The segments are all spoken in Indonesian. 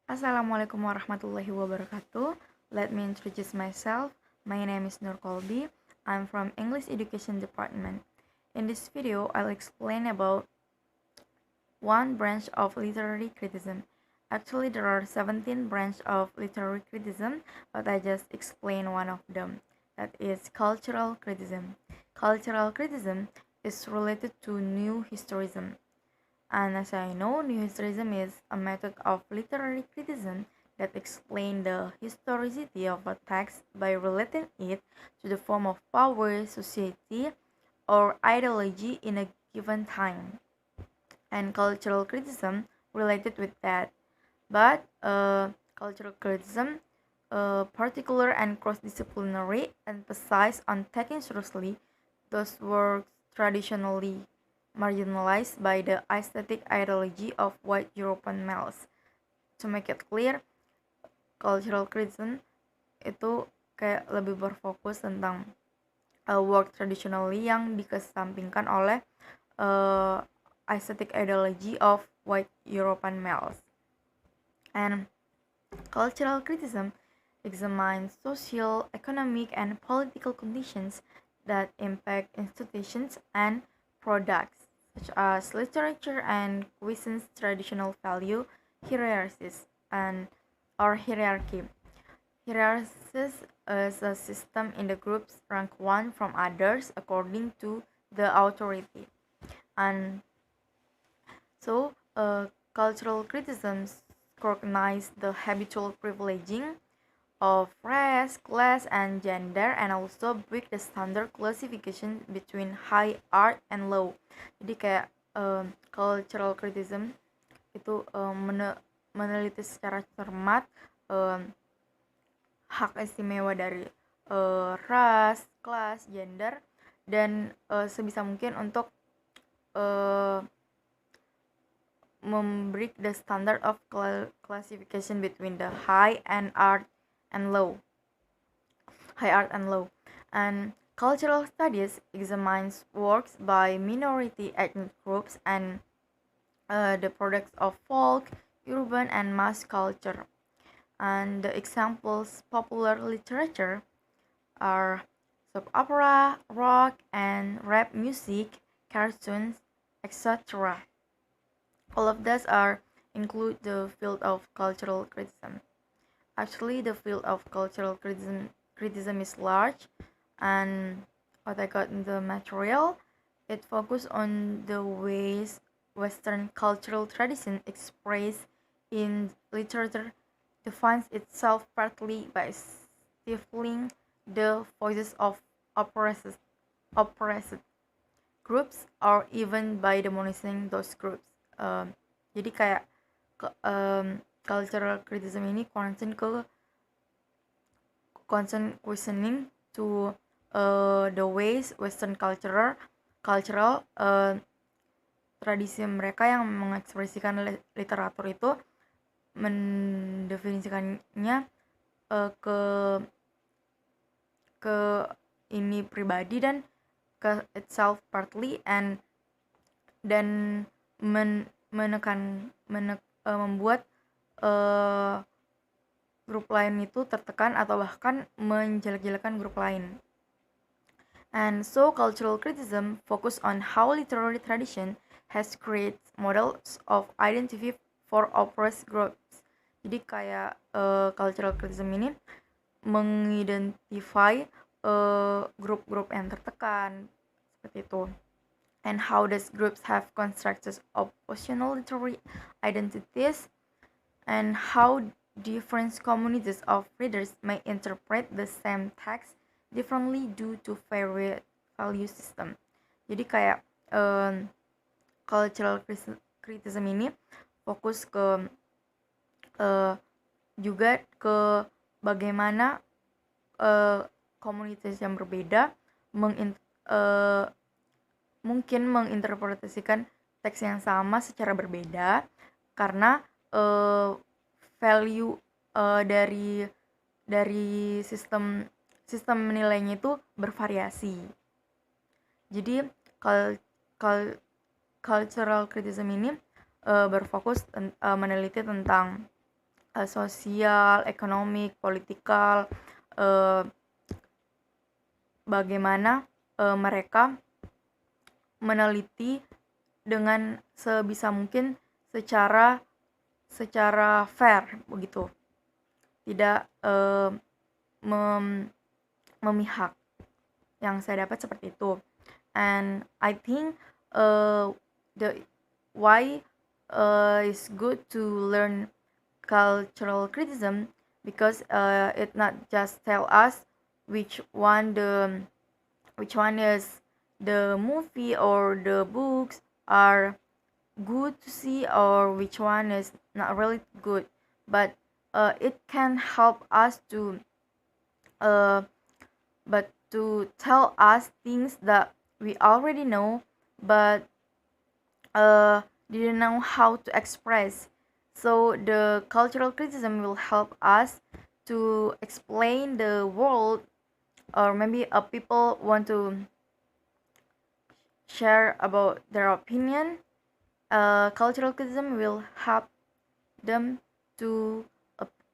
Assalamualaikum warahmatullahi wabarakatuh. Let me introduce myself. My name is Nur Kolbi. I'm from English Education Department. In this video, I'll explain about one branch of literary criticism. Actually, there are 17 branches of literary criticism, but I just explain one of them. That is cultural criticism. Cultural criticism is related to new historicism. And as I know, new historicism is a method of literary criticism that explains the historicity of a text by relating it to the form of power, society, or ideology in a given time. And cultural criticism related with that. But cultural criticism, particular and cross-disciplinary, emphasize on taking seriously those works traditionally marginalized by the aesthetic ideology of white European males. To make it clear, cultural criticism itu kayak lebih berfokus tentang work traditionally yang dikesampingkan oleh uh, aesthetic ideology of white European males. And cultural criticism examines social, economic, and political conditions that impact institutions and products, such as literature and cuisine's traditional value hierarchies and or hierarchy. Hierarchies is a system in the groups rank one from others according to the authority. And so, cultural criticisms scrutinize the habitual privileging of race, class, and gender, and also break the standard classification between high art and low. Jadi kayak cultural criticism itu meneliti secara cermat um, hak istimewa dari ras, kelas, gender, dan sebisa mungkin untuk uh, membreak the standard of classification between the high and art and low. High art and low. And cultural studies examines works by minority ethnic groups and the products of folk, urban, and mass culture. And the examples popular literature are soap opera, rock, and rap music, cartoons, etc. All of these are include the field of cultural criticism. Actually, the field of cultural criticism is large, and what I got in the material, it focused on the ways Western cultural tradition expressed in literature defines itself partly by stifling the voices of oppressed, oppressed groups or even by demonizing those groups. Jadi kayak cultural criticism ini concern questioning to the ways Western cultural tradisi mereka yang mengekspresikan literatur itu mendefinisikannya ke ini pribadi dan ke itself partly dan membuat grup lain itu tertekan atau bahkan menjelek-jelekan grup lain. And so cultural criticism focus on how literary tradition has created models of identity for oppressed groups. Jadi kayak cultural criticism ini mengidentify grup-grup yang tertekan seperti itu. And how these groups have constructed oppositional literary identities and how different communities of readers may interpret the same text differently due to varied value system. Jadi kayak cultural criticism ini fokus ke juga ke bagaimana komunitas yang berbeda mungkin menginterpretasikan teks yang sama secara berbeda karena value dari sistem menilainya itu bervariasi. Jadi cultural criticism ini berfokus meneliti tentang sosial, ekonomik, politikal, uh, bagaimana mereka meneliti dengan sebisa mungkin secara fair begitu, tidak memihak. Yang saya dapat seperti itu. And I think the why is good to learn cultural criticism, because it not just tell us which one the which one is the movie or the books are good to see, or which one is not really good, but it can help us to uh, but to tell us things that we already know, but didn't know how to express. So the cultural criticism will help us to explain the world, or maybe people want to share about their opinion. Cultural criticism will help them to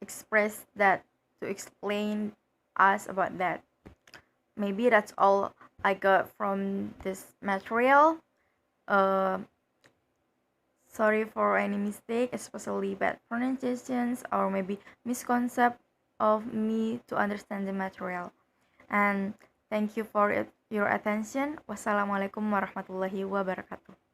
express that, to explain us about that. Maybe that's all I got from this material. Uh, Sorry for any mistake, especially bad pronunciations or maybe misconcept of me to understand the material. And thank you for your attention. Wassalamualaikum warahmatullahi wabarakatuh.